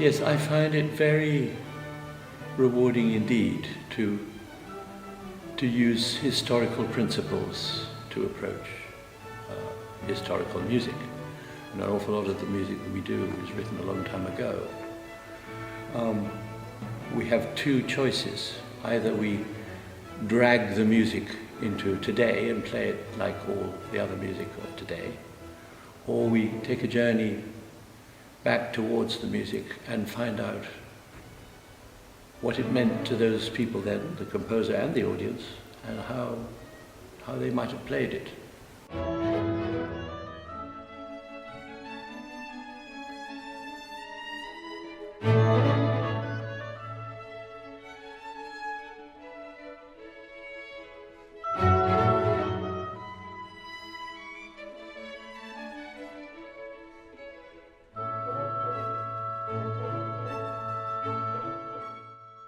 Yes, I find it very rewarding indeed to use historical principles to approach historical music. And an awful lot of the music that we do was written a long time ago. We have two choices. Either we drag the music into today and play it like all the other music of today, or we take a journey back towards the music and find out what it meant to those people then, the composer and the audience, and how they might have played it.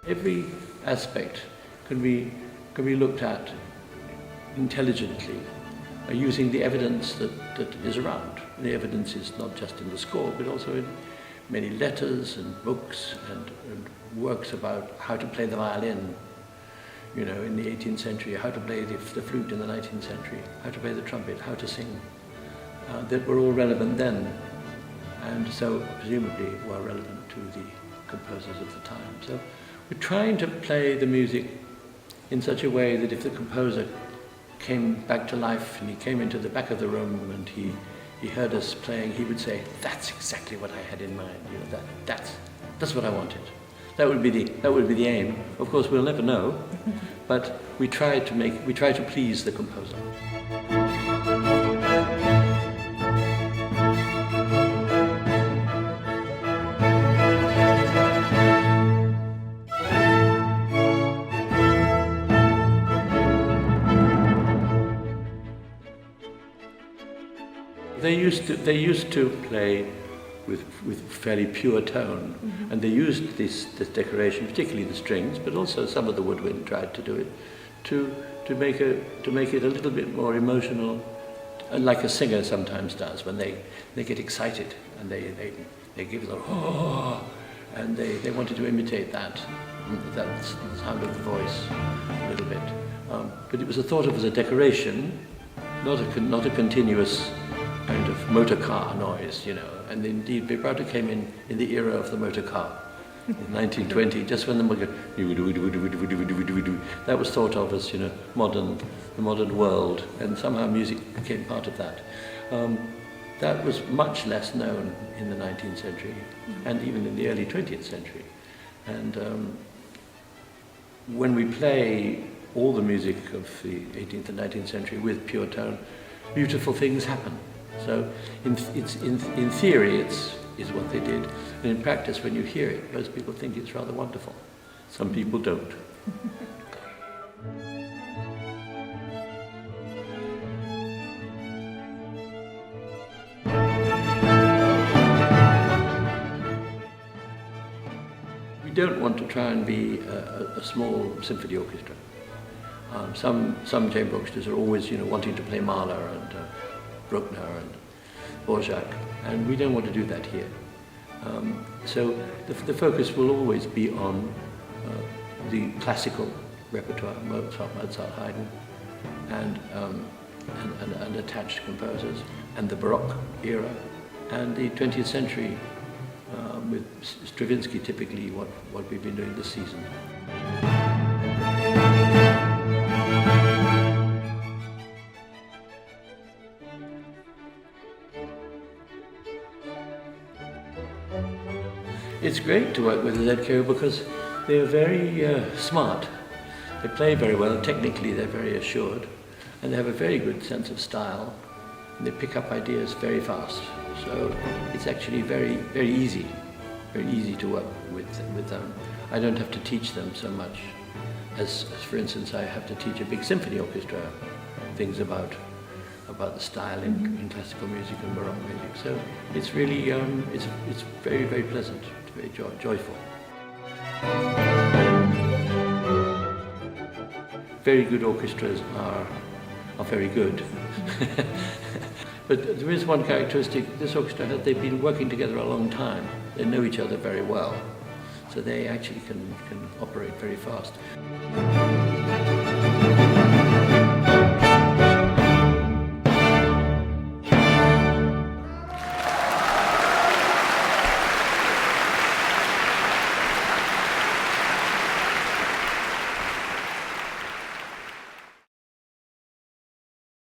Every aspect can be looked at intelligently using the evidence that is around. And the evidence is not just in the score, but also in many letters and books and works about how to play the violin, you know, in the 18th century, how to play the flute in the 19th century, how to play the trumpet, how to sing, that were all relevant then, and so presumably were relevant to the composers of the time. So we're trying to play the music in such a way that if the composer came back to life and he came into the back of the room and he heard us playing, he would say, "That's exactly what I had in mind. You know, that's what I wanted." That would be the aim. Of course, we'll never know, but we try to please the composer. They used to play with fairly pure tone, and they used this decoration, particularly the strings, but also some of the woodwind tried to do it, to make it a little bit more emotional, like a singer sometimes does when they get excited and they give the oh, and they wanted to imitate that sound of the voice a little bit, but it was thought of as a decoration, not a continuous kind of motor car noise, you know. And indeed, vibrato came in the era of the motor car, in 1920, just when the that was thought of as, you know, the modern world, and somehow music became part of that. That was much less known in the 19th century, and even in the early 20th century. And when we play all the music of the 18th and 19th century with pure tone, beautiful things happen. So in theory it's what they did, and in practice when you hear it, most people think it's rather wonderful. Some people don't. We don't want to try and be a small symphony orchestra. Some chamber orchestras are always, you know, wanting to play Mahler and Bruckner and Dvorak, and we don't want to do that here. So the focus will always be on the classical repertoire, Mozart, Haydn, and attached composers, and the Baroque era, and the 20th century with Stravinsky, typically what we've been doing this season. It's great to work with the ZKO because they are very smart. They play very well, technically they're very assured, and they have a very good sense of style, and they pick up ideas very fast. So it's actually very, very easy to work with them. I don't have to teach them so much as for instance, I have to teach a big symphony orchestra things about the style in classical music and Baroque music. So it's really, it's very, very pleasant. Very joyful. Very good orchestras are very good. But there is one characteristic, this orchestra, they've been working together a long time. They know each other very well, so they actually can operate very fast.